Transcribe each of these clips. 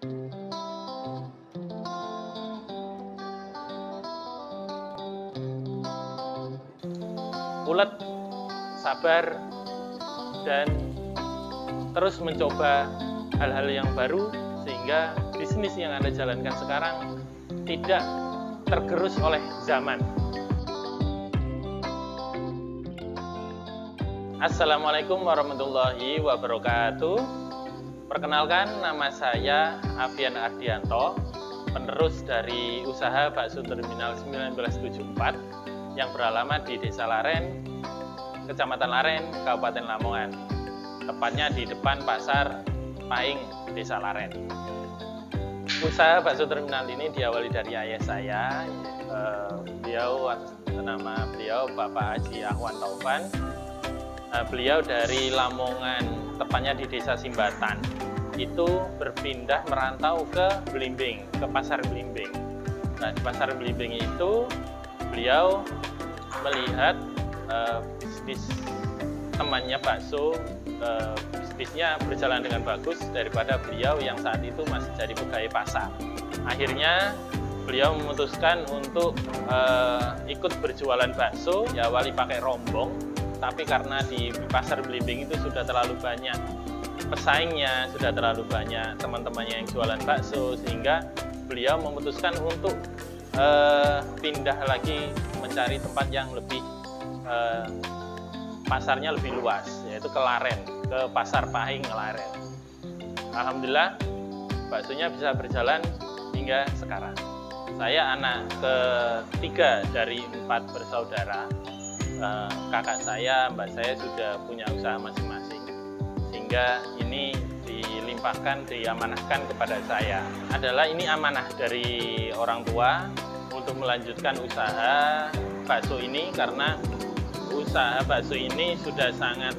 Ulet, sabar, dan terus mencoba hal-hal yang baru sehingga bisnis yang Anda jalankan sekarang tidak tergerus oleh zaman. Assalamualaikum warahmatullahi wabarakatuh. Perkenalkan, nama saya Afian Ardianto, penerus dari usaha bakso Terminal 1974 yang beralamat di Desa Laren, Kecamatan Laren, Kabupaten Lamongan. Tepatnya di depan Pasar Pahing, Desa Laren. Usaha bakso terminal ini diawali dari ayah saya, nama beliau Bapak Haji Ahwan Taufan. Beliau dari Lamongan, tepatnya di Desa Simbatan. Itu berpindah merantau ke Blimbing, ke Pasar Blimbing. Nah, di Pasar Blimbing itu beliau melihat bisnis temannya bakso, bisnisnya berjalan dengan bagus daripada beliau yang saat itu masih jadi pegawai pasar. Akhirnya beliau memutuskan untuk ikut berjualan bakso, diawali pakai rombong, tapi karena di Pasar Blimbing itu sudah terlalu banyak pesaingnya, sudah terlalu banyak teman-temannya yang jualan bakso, sehingga beliau memutuskan untuk pindah lagi mencari tempat yang lebih pasarnya lebih luas, yaitu ke Laren, ke Pasar Pahing Laren. Alhamdulillah baksonya bisa berjalan hingga sekarang. Saya anak ketiga dari 4 bersaudara. Kakak saya, mbak saya sudah punya usaha masing-masing, sehingga ini diamanahkan kepada saya. Ini amanah dari orang tua untuk melanjutkan usaha bakso ini, karena usaha bakso ini sudah sangat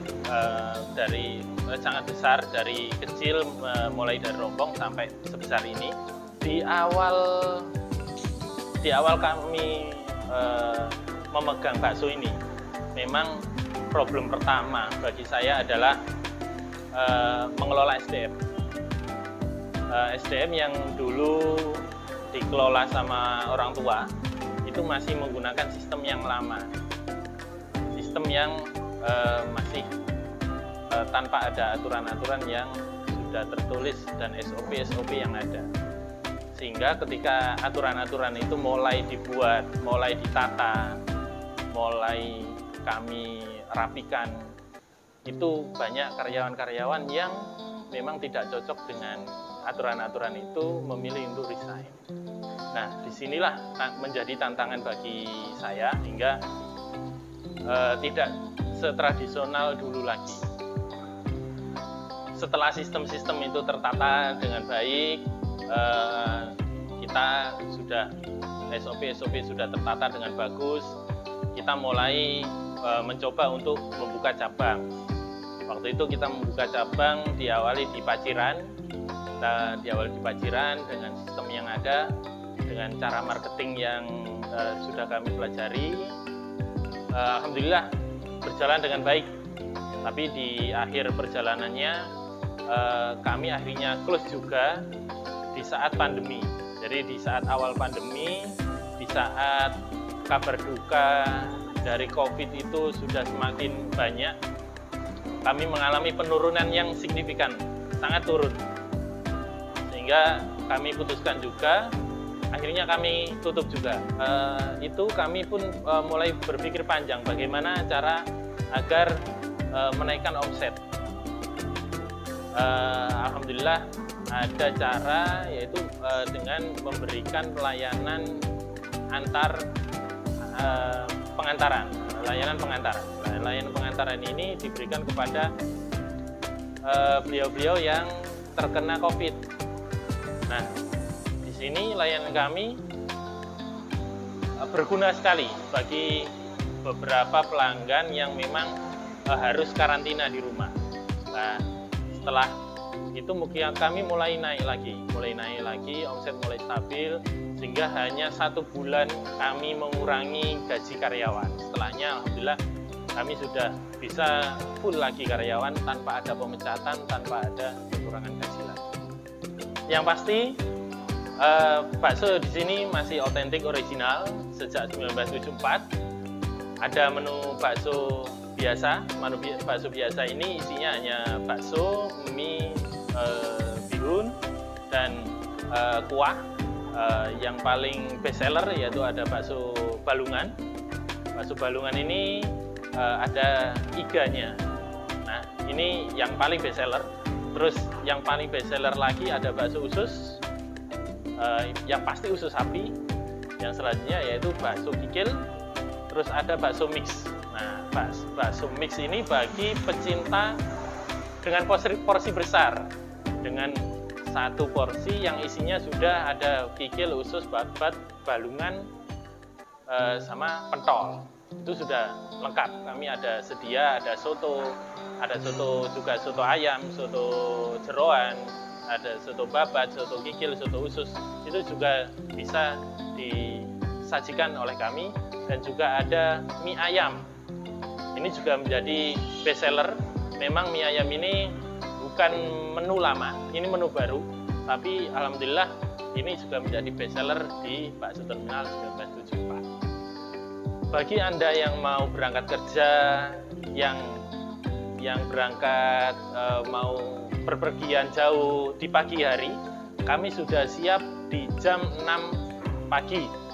besar dari kecil, mulai dari rombong sampai sebesar ini. Di awal kami memegang bakso ini, memang problem pertama bagi saya adalah mengelola SDM. SDM yang dulu dikelola sama orang tua itu masih menggunakan sistem yang lama, sistem yang masih tanpa ada aturan-aturan yang sudah tertulis dan SOP yang ada. Sehingga ketika aturan-aturan itu mulai dibuat, mulai ditata, mulai kami rapikan, itu banyak karyawan-karyawan yang memang tidak cocok dengan aturan-aturan itu, memilih untuk resign. Nah, disinilah menjadi tantangan bagi saya, hingga tidak setradisional dulu lagi. Setelah sistem-sistem itu tertata dengan baik, kita sudah SOP sudah tertata dengan bagus, kita mulai mencoba untuk membuka cabang. Waktu itu kita membuka cabang diawali di Paciran. Kita diawali di Paciran dengan sistem yang ada, dengan cara marketing yang sudah kami pelajari. Alhamdulillah berjalan dengan baik. Tapi di akhir perjalanannya kami akhirnya close juga di saat pandemi. Jadi di saat awal pandemi, di saat kabar duka dari COVID itu sudah semakin banyak, kami mengalami penurunan yang signifikan, sangat turun. Sehingga kami putuskan juga, akhirnya kami tutup juga. Itu kami pun mulai berpikir panjang bagaimana cara agar menaikkan omset. Alhamdulillah ada cara, yaitu dengan memberikan pelayanan pengantaran. Layanan pengantaran ini diberikan kepada beliau-beliau yang terkena COVID. Nah, di sini layanan kami berguna sekali bagi beberapa pelanggan yang memang harus karantina di rumah. Nah, setelah itu kami mulai naik lagi, omset mulai stabil, sehingga hanya 1 bulan kami mengurangi gaji karyawan. Setelahnya alhamdulillah kami sudah bisa full lagi karyawan tanpa ada pemecatan, tanpa ada pengurangan gaji lagi. Yang pasti bakso di sini masih otentik original sejak 1974. Ada menu bakso biasa. Menu bakso biasa ini isinya hanya bakso, mie, bihun, dan kuah. Yang paling best seller yaitu ada bakso balungan. Bakso balungan ini ada iganya. Nah, ini yang paling best seller. Terus yang paling best seller lagi ada bakso usus, yang pasti usus sapi. Yang selanjutnya yaitu bakso kikil. Terus ada bakso mix. Nah, bakso mix ini bagi pecinta dengan porsi besar, dengan satu porsi yang isinya sudah ada kikil, usus, babat, balungan, sama pentol. Itu sudah lengkap. Kami ada sedia, ada soto juga, soto ayam, soto jeroan, ada soto babat, soto kikil, soto usus. Itu juga bisa disajikan oleh kami. Dan juga ada mie ayam. Ini juga menjadi best seller. Memang mie ayam ini bukan menu lama, ini menu baru. Tapi alhamdulillah ini juga menjadi best seller di Bakso Terminal 1974. Bagi Anda yang mau berangkat kerja, yang berangkat mau berpergian jauh di pagi hari, kami sudah siap di jam 6 pagi.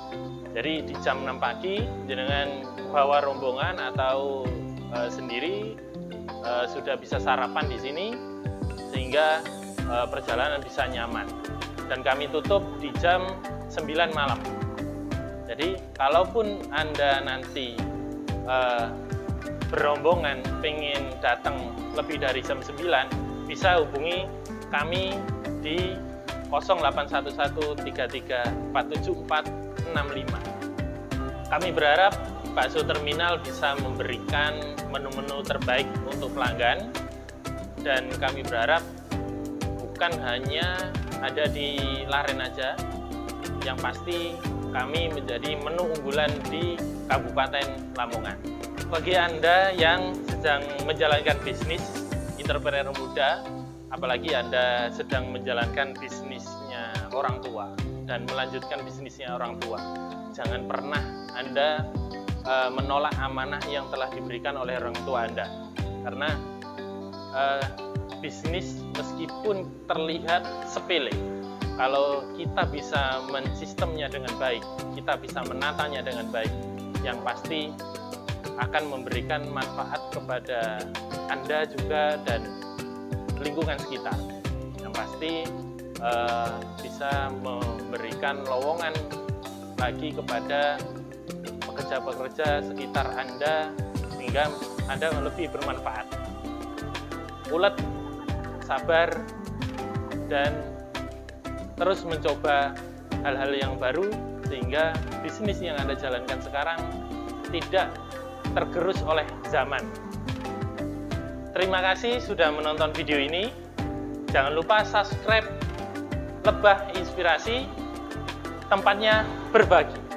Jadi di jam 6 pagi, dengan bawa rombongan atau sendiri sudah bisa sarapan di sini, sehingga perjalanan bisa nyaman. Dan kami tutup di jam 9 malam. Jadi kalaupun Anda nanti berombongan pengen datang lebih dari jam 9, bisa hubungi kami di 081133474665. Kami berharap Bakso Terminal bisa memberikan menu-menu terbaik untuk pelanggan, dan kami berharap bukan hanya ada di Laren aja, yang pasti kami menjadi menu unggulan di Kabupaten Lamongan. Bagi Anda yang sedang menjalankan bisnis, entrepreneur muda, apalagi Anda sedang menjalankan bisnisnya orang tua dan melanjutkan bisnisnya orang tua, jangan pernah Anda menolak amanah yang telah diberikan oleh orang tua Anda. Karena bisnis meskipun terlihat sepele, kalau kita bisa mensistemnya dengan baik, kita bisa menatanya dengan baik, yang pasti akan memberikan manfaat kepada Anda juga dan lingkungan sekitar. Yang pasti bisa memberikan lowongan lagi kepada pekerja-pekerja sekitar Anda, sehingga Anda lebih bermanfaat. Ulet, sabar, dan terus mencoba hal-hal yang baru, sehingga bisnis yang Anda jalankan sekarang tidak tergerus oleh zaman. Terima kasih sudah menonton video ini. Jangan lupa subscribe Lebah Inspirasi, tempatnya berbagi.